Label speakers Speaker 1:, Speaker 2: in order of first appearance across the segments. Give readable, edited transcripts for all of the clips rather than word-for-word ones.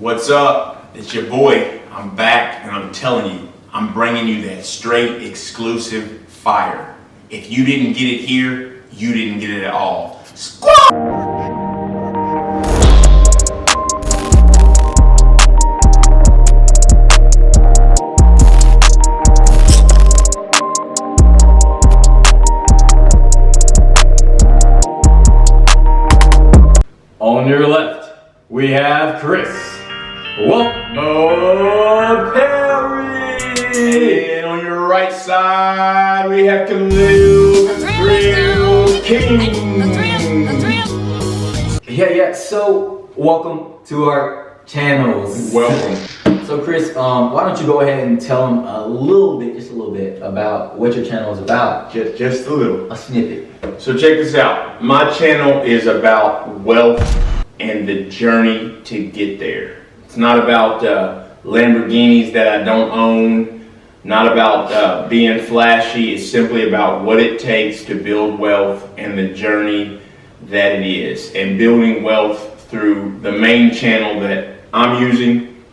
Speaker 1: What's up? It's your boy. I'm back and I'm telling you, I'm bringing you that straight exclusive fire. If you didn't get it here, you didn't get it at all.
Speaker 2: On your left, we have Chris. Welcome, Perry.
Speaker 1: And on your right side, we have Collab, the King.
Speaker 2: Yeah. So, welcome to our channels.
Speaker 1: Welcome.
Speaker 2: So, Chris, why don't you go ahead and tell them just a little bit about what your channel is about?
Speaker 1: Just a little.
Speaker 2: A snippet.
Speaker 1: So check this out. My channel is about wealth and the journey to get there. It's not about Lamborghinis that I don't own, not about being flashy. It's simply about what it takes to build wealth and the journey that it is. And building wealth through the main channel that I'm using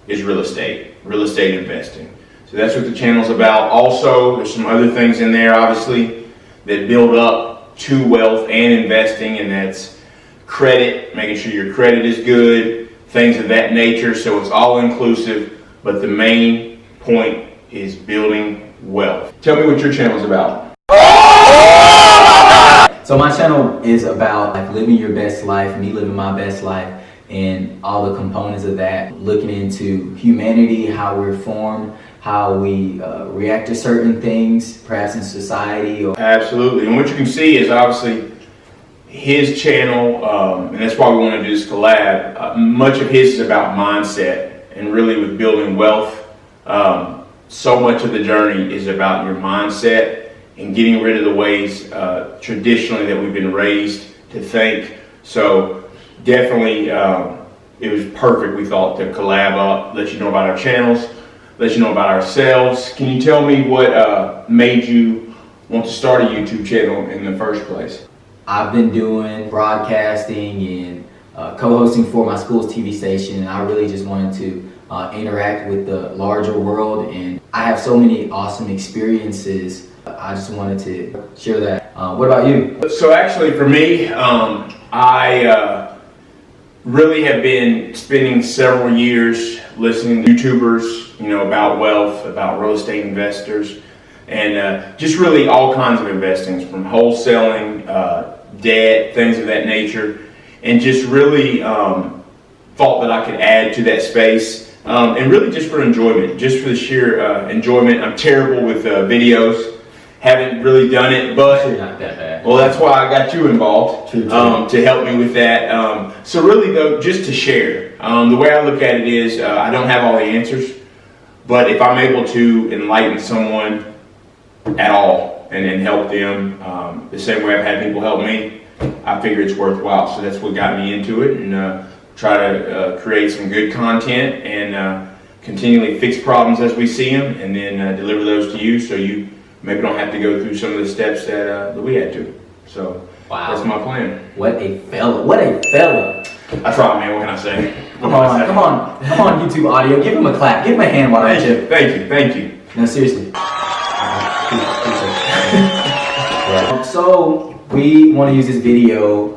Speaker 1: is real estate investing. So that's what the channel's about. Also, there's some other things in there, obviously, that build up to wealth and investing, and that's credit, making sure your credit is good, things of that nature. So it's all inclusive, but the main point is building wealth. Tell me what your channel is about.
Speaker 2: So my channel is about living your best life, me living my best life, and all the components of that, looking into humanity, how we're formed, how we react to certain things, perhaps in society.
Speaker 1: Absolutely, and what you can see is obviously his channel, and that's why we want to do this collab. Much of his is about mindset, and really with building wealth, so much of the journey is about your mindset and getting rid of the ways traditionally that we've been raised to think. So definitely, it was perfect, we thought, to collab up, let you know about our channels, let you know about ourselves. Can you tell me what made you want to start a YouTube channel in the first place?
Speaker 2: I've been doing broadcasting and co-hosting for my school's TV station, and I really just wanted to interact with the larger world, and I have so many awesome experiences. I just wanted to share that. What about you?
Speaker 1: So actually for me, I really have been spending several years listening to YouTubers, about wealth, about real estate investors, and just really all kinds of investings, from wholesaling, debt, things of that nature, and just really thought that I could add to that space, and really just for enjoyment, just for the sheer enjoyment. I'm terrible with videos. Haven't really done it, but
Speaker 2: You're not that bad.
Speaker 1: Well, that's why I got you involved.
Speaker 2: True.
Speaker 1: To help me with that. So really, though, just to share, the way I look at it is, I don't have all the answers, but if I'm able to enlighten someone at all and help them the same way I've had people help me, I figure it's worthwhile. So that's what got me into it, and try to create some good content and continually fix problems as we see them, and then deliver those to you, so you maybe don't have to go through some of the steps that we had to. So
Speaker 2: Wow.
Speaker 1: That's my plan.
Speaker 2: What a fella.
Speaker 1: That's right, man. What can I say?
Speaker 2: Come on, YouTube audio. Give him a clap. Give him a hand while I chip.
Speaker 1: Thank you.
Speaker 2: No, seriously. So we want to use this video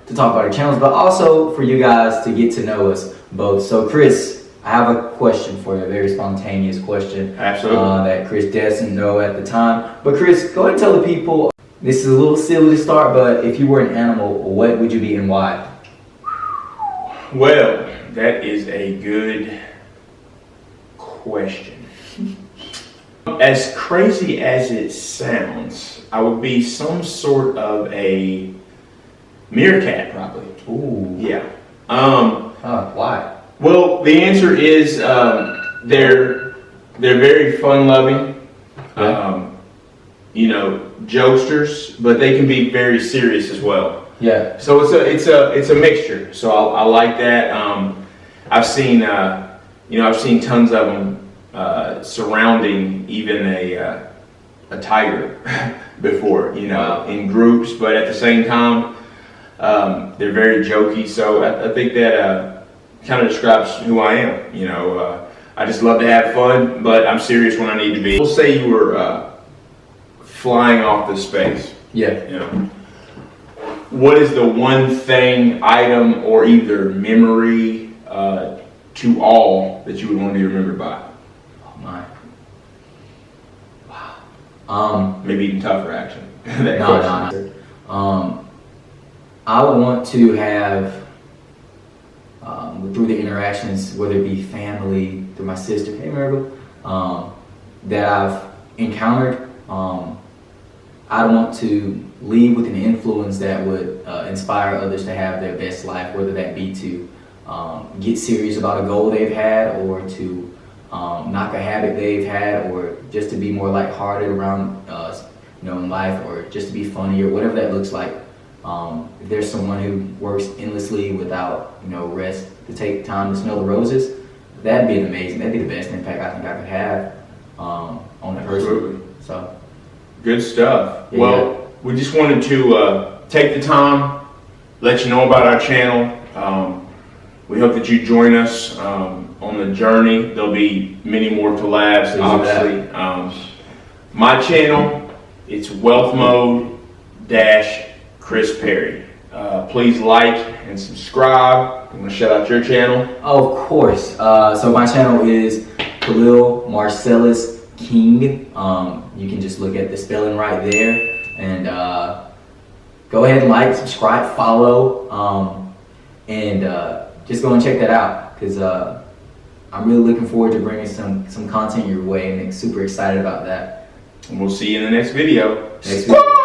Speaker 2: to talk about our channels, but also for you guys to get to know us both. So Chris, I have a question for you, a very spontaneous question.
Speaker 1: Absolutely.
Speaker 2: That Chris doesn't know at the time. But Chris, go ahead and tell the people, this is a little silly to start, but if you were an animal, what would you be and why?
Speaker 1: Well, that is a good question. As crazy as it sounds, I would be some sort of a meerkat, probably.
Speaker 2: Ooh.
Speaker 1: Yeah.
Speaker 2: Why?
Speaker 1: Well, the answer is they're very fun-loving, jokesters, but they can be very serious as well.
Speaker 2: Yeah.
Speaker 1: So it's a mixture. So I like that. I've seen tons of them surrounding even a tiger before,
Speaker 2: Wow.
Speaker 1: in groups, but at the same time, they're very jokey. So I think that kind of describes who I am. You know, I just love to have fun, but I'm serious when I need to be. We'll say you were flying off the space.
Speaker 2: Yeah.
Speaker 1: You know, what is the one thing, item, or either memory to all that you would want to be remembered by?
Speaker 2: Oh my. Wow.
Speaker 1: Maybe even tougher, actually.
Speaker 2: No. I would want to have, through the interactions, whether it be family, through my sister, hey Maribel, that I've encountered, I want to leave with an influence that would inspire others to have their best life, whether that be to get serious about a goal they've had, or to knock a habit they've had, or just to be more lighthearted around in life, or just to be funny, or whatever that looks like. If there's someone who works endlessly without rest to take time to smell the roses, that'd be amazing. That'd be the best impact I think I could have on a person.
Speaker 1: Absolutely.
Speaker 2: So
Speaker 1: good stuff.
Speaker 2: Yeah.
Speaker 1: Well, we just wanted to take the time, let you know about our channel. We hope that you join us on the journey. There'll be many more collabs, obviously. My channel, it's Wealth Mode Chris Perry. Please like and subscribe. I'm gonna shout out your channel.
Speaker 2: Oh, of course. So my channel is Khalil Marcellus King. You can just look at the spelling right there, and go ahead and like, subscribe, follow, and just go and check that out, because I'm really looking forward to bringing some content your way, and super excited about that.
Speaker 1: And we'll see you in the next video.
Speaker 2: Next video.